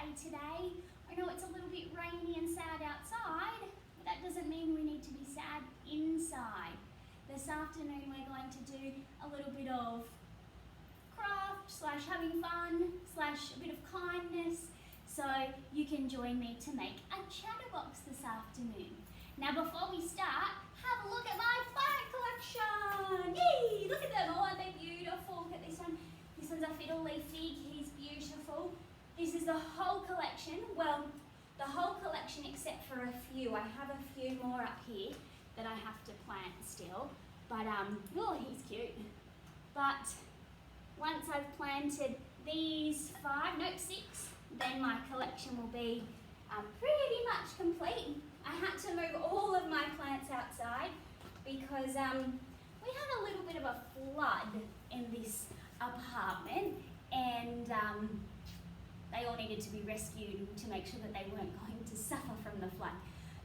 day today. I know it's a little bit rainy and sad outside, but that doesn't mean we need to be sad inside. This afternoon we're going to do a little bit of craft / having fun / a bit of kindness. So you can join me to make a chatterbox this afternoon. Now before we start, have a look at my plant collection. Yay! Look at them all, aren't they beautiful? Look at this one. This one's a fiddle leaf fig, he's beautiful. This is the whole collection. Well, the whole collection except for a few. I have a few more up here that I have to plant still. But, oh, he's cute. But once I've planted these 6, then my collection will be pretty much complete. I had to move all of my plants outside because we had a little bit of a flood in this apartment, and they all needed to be rescued to make sure that they weren't going to suffer from the flood.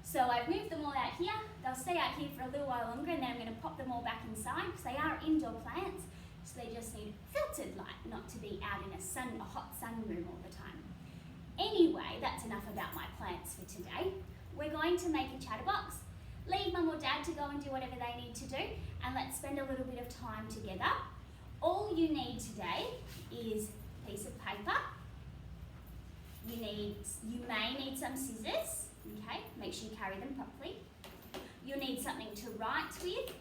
So I've moved them all out here. They'll stay out here for a little while longer, and then I'm going to pop them all back inside because they are indoor plants, so they just need filtered light, not to be out in a hot sunroom all the time. Anyway, that's enough about my plants for today. We're going to make a chatterbox. Leave Mum or Dad to go and do whatever they need to do, and let's spend a little bit of time together. All you need today is a piece of paper. You may need some scissors, okay? Make sure you carry them properly. You'll need something to write with,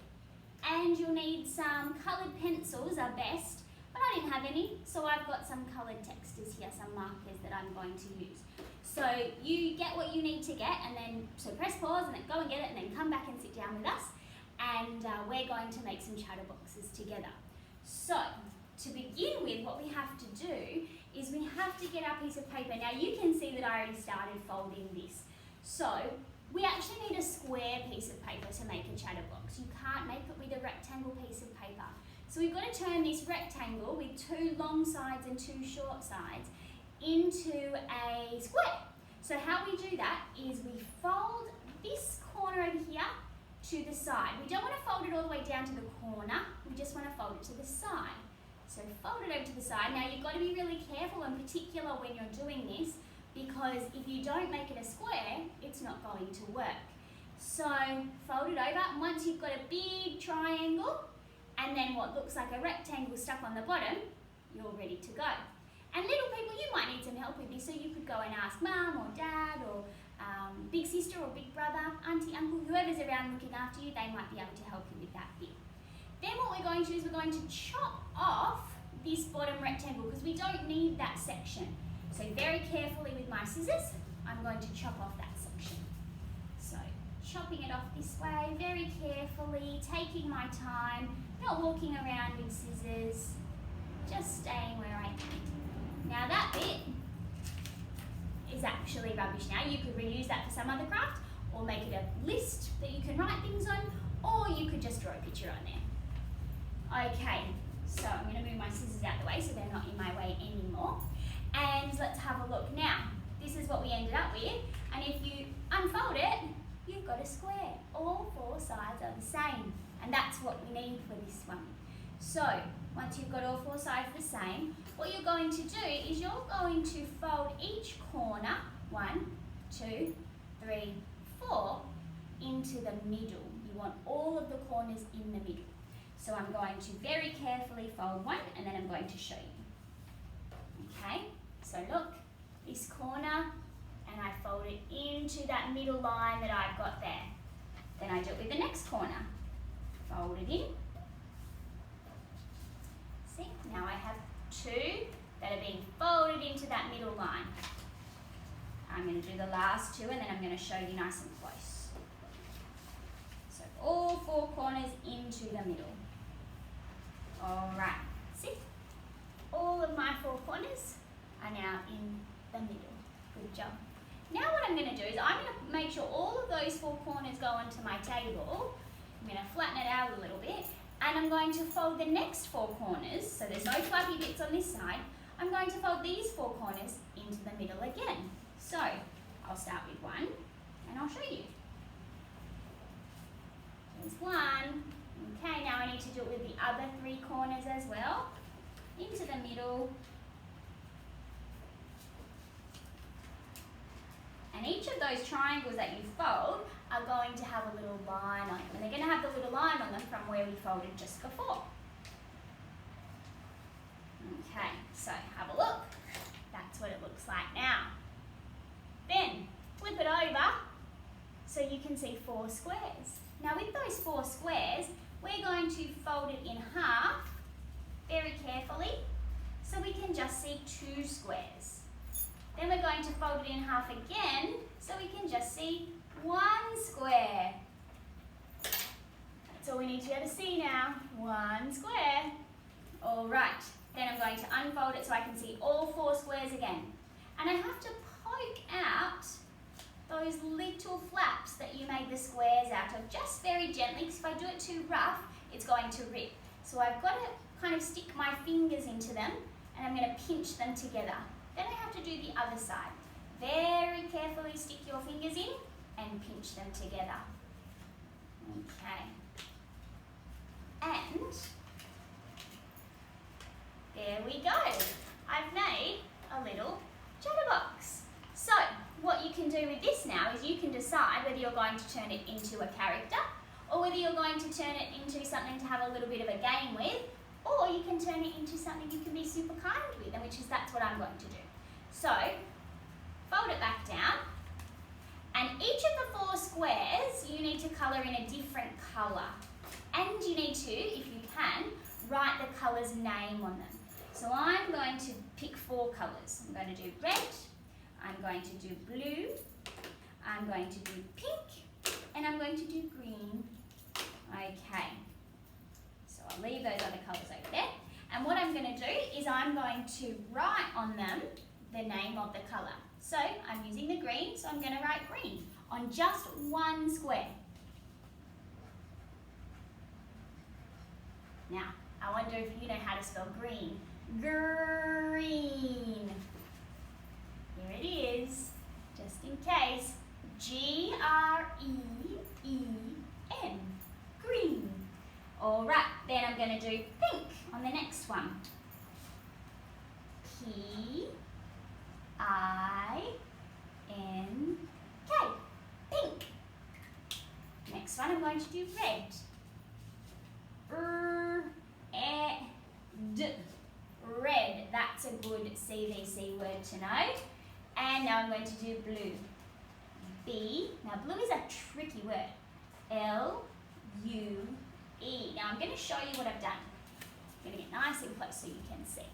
and you'll need some coloured pencils are best, but I didn't have any, so I've got some coloured textures here, some markers that I'm going to use. So you get what you need to get, and then so press pause and then go and get it, and then come back and sit down with us, and we're going to make some chatterboxes together. So to begin with, what we have to do is we have to get our piece of paper. Now you can see that I already started folding this. So we actually need a square piece of paper to make a chatterbox. You can't make it with a rectangle piece of paper. So we've got to turn this rectangle with 2 long sides and 2 short sides into a square. So how we do that is we fold this corner over here to the side. We don't want to fold it all the way down to the corner, we just want to fold it to the side. So fold it over to the side. Now you've got to be really careful and particular when you're doing this, because if you don't make it a square, it's not going to work. So fold it over, and once you've got a big triangle and then what looks like a rectangle stuck on the bottom, you're ready to go. And little people, you might need some help with this, so you could go and ask Mum or Dad or big sister or big brother, auntie, uncle, whoever's around looking after you, they might be able to help you with that bit. Then what we're going to do is we're going to chop off this bottom rectangle because we don't need that section. So very carefully with my scissors, I'm going to chop off that section. So chopping it off this way, very carefully, taking my time, not walking around with scissors, just staying where I am. Now that bit is actually rubbish now. You could reuse that for some other craft, or make it a list that you can write things on, or you could just draw a picture on there. Okay, so I'm going to move my scissors out the way so they're not in my way anymore. And let's have a look. Now, this is what we ended up with, and if you unfold it, you've got a square. All 4 sides are the same, and that's what we need for this one. So, once you've got all 4 sides the same, what you're going to do is you're going to fold each corner, 1, 2, 3, 4, into the middle. You want all of the corners in the middle. So I'm going to very carefully fold 1, and then I'm going to show you. Okay, so look, this corner, and I fold it into that middle line that I've got there. Then I do it with the next corner. Fold it in. See, now I have 2 that are being folded into that middle line. I'm going to do the last 2, and then I'm going to show you nice and close. So all 4 corners into the middle. Alright, see? All of my 4 corners are now in the middle. Good job. Now what I'm going to do is I'm going to make sure all of those 4 corners go onto my table. I'm going to flatten it out a little bit, and I'm going to fold the next 4 corners, so there's no fluffy bits on this side. I'm going to fold these 4 corners into the middle again. So I'll start with 1, and I'll show you. There's 1. Okay, now I need to do it with the other 3 corners as well. Into the middle. And each of those triangles that you fold are going to have a little line on them. And they're going to have the little line on them from where we folded just before. Okay, so have a look. That's what it looks like now. Then flip it over so you can see 4 squares. Now with those 4 squares, we're going to fold it in half very carefully so we can just see 2 squares. Then we're going to fold it in half again so we can just see 1 square. That's all we need to be able to see now, 1 square. All right, then I'm going to unfold it so I can see all 4 squares again. And I have to poke out those little flaps that you made the squares out of, just very gently, because if I do it too rough, it's going to rip. So I've got to kind of stick my fingers into them, and I'm going to pinch them together. Then I have to do the other side. Very carefully stick your fingers in and pinch them together. Okay. And there we go. I've made a little chatterbox. So what you can do with this now is you can decide whether you're going to turn it into a character or whether you're going to turn it into something to have a little bit of a game with, or you can turn it into something you can be super kind with, and that's what I'm going to do. So fold it back down, and each of the 4 squares you need to colour in a different colour. And you need to, if you can, write the colour's name on them. So I'm going to pick 4 colours. I'm going to do red, I'm going to do blue, I'm going to do pink, and I'm going to do green. Okay, so I'll leave those other colours over there. And what I'm going to do is I'm going to write on them the name of the colour. So I'm using the green, so I'm going to write green on just 1 square. Now, I wonder if you know how to spell green. Green. Here it is, just in case. G-R-E-E-N. Green. All right, then I'm going to do pink on the next one. P-I-N-K. Pink. Next one I'm going to do red. R-E-D. Red. That's a good CVC word to know. And now I'm going to do blue. B. Now blue is a tricky word. L-U-E. Now I'm going to show you what I've done. I'm going to get nice and close so you can see.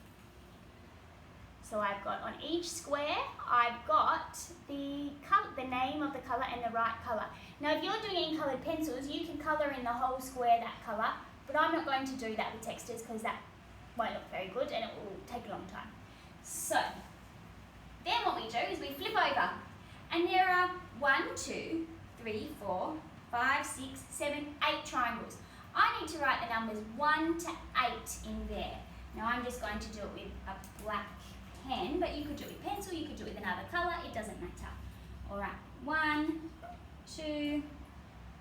So I've got on each square, I've got the name of the colour and the right colour. Now if you're doing it in coloured pencils, you can colour in the whole square that colour, but I'm not going to do that with textures because that won't look very good and it will take a long time. So then what we do is we flip over, and there are 1, 2, 3, 4, 5, 6, 7, 8 triangles. I need to write the numbers 1 to 8 in there. Now I'm just going to do it with a black pen, but you could do it with pencil, you could do it with another colour, it doesn't matter. All right, 1, 2,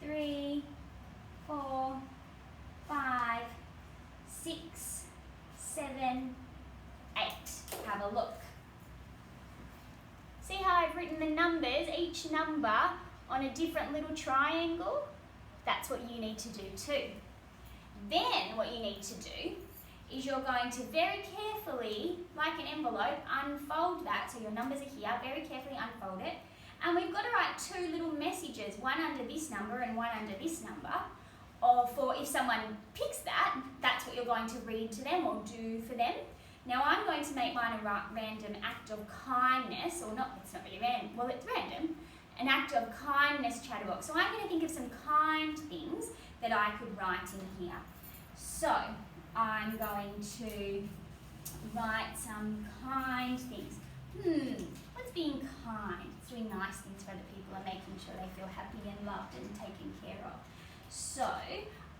3, 4, 5, 6, 7, 8. Have a look. See how I've written the numbers, each number on a different little triangle? That's what you need to do too. Then what you need to do is you're going to very carefully, like an envelope, unfold that. So your numbers are here, very carefully unfold it. And we've got to write 2 little messages, one under this number and one under this number. Or for if someone picks that, that's what you're going to read to them or do for them. Now I'm going to make mine a random act of kindness, or not, it's not really random, well it's random, an act of kindness chatterbox. So I'm going to think of some kind things that I could write in here. So I'm going to write some kind things. What's being kind? It's doing nice things for other people and making sure they feel happy and loved and taken care of. So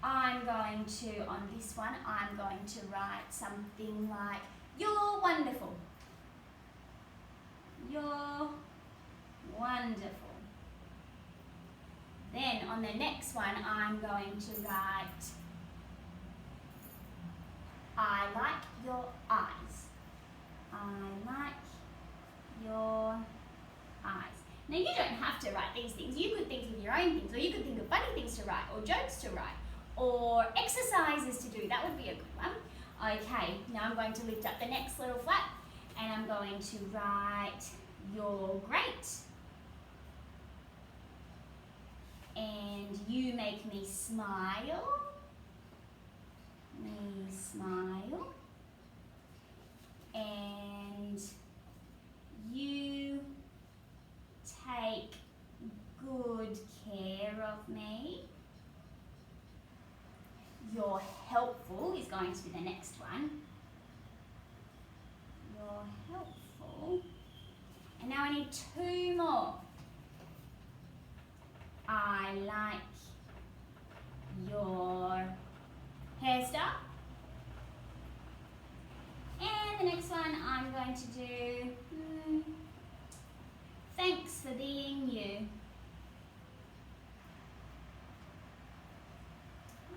I'm going to, on this one, I'm going to write something like, you're wonderful. You're wonderful. Then on the next one, I'm going to write, I like your eyes. I like your eyes. Now you don't have to write these things. You could think of your own things, or you could think of funny things to write, or jokes to write, or exercises to do. That would be a good one. Okay, now I'm going to lift up the next little flap and I'm going to write "You're great." And you make me smile. Me smile. And you take good care of me. You're helpful is going to be the next one. You're helpful. And now I need two more. I like your hairstyle. And the next one I'm going to do, thanks for being you.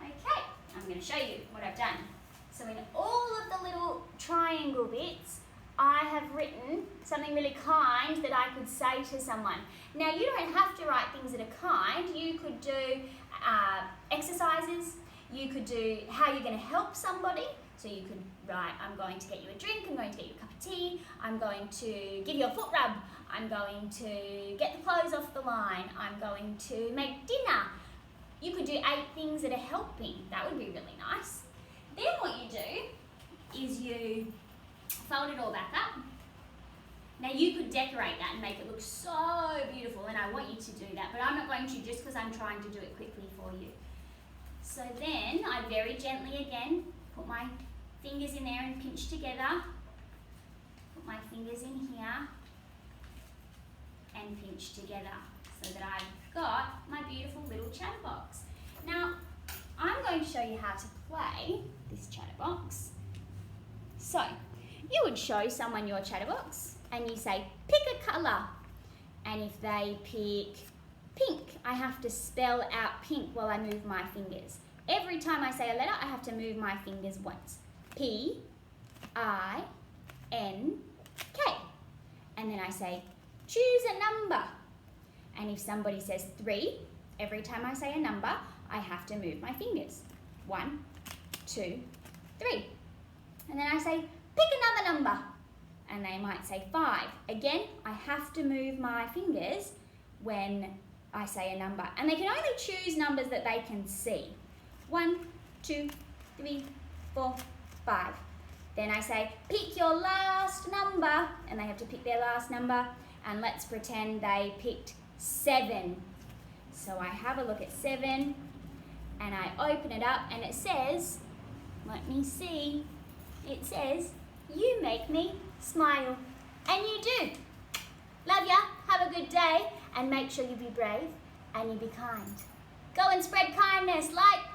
Okay, I'm going to show you what I've done. So in all of the little triangle bits, I have written something really kind that I could say to someone. Now you don't have to write things that are kind. You could do exercises. You could do how you're going to help somebody. So you could write, I'm going to get you a drink, I'm going to get you a cup of tea, I'm going to give you a foot rub, I'm going to get the clothes off the line, I'm going to make dinner. You could do 8 things that are helping. That would be really nice. Then what you do is you fold it all back up. Now you could decorate that and make it look so beautiful, and I want you to do that, but I'm not going to just because I'm trying to do it quickly for you. So then I very gently again put my fingers in there and pinch together. Put my fingers in here and pinch together so that I've got my beautiful little chatterbox. Now I'm going to show you how to play this chatterbox. So you would show someone your chatterbox and you say, pick a colour. And if they pick pink, I have to spell out pink while I move my fingers. Every time I say a letter, I have to move my fingers once. P-I-N-K. And then I say, choose a number. And if somebody says 3, every time I say a number, I have to move my fingers. 1, 2, 3. And then I say, pick another number. And they might say 5. Again, I have to move my fingers when I say a number. And they can only choose numbers that they can see. 1, 2, 3, 4, 5. Then I say, pick your last number. And they have to pick their last number. And let's pretend they picked 7. So I have a look at 7. And I open it up and it says, let me see. It says, you make me smile. And you do. Love ya. Have a good day. And make sure you be brave and you be kind. Go and spread kindness like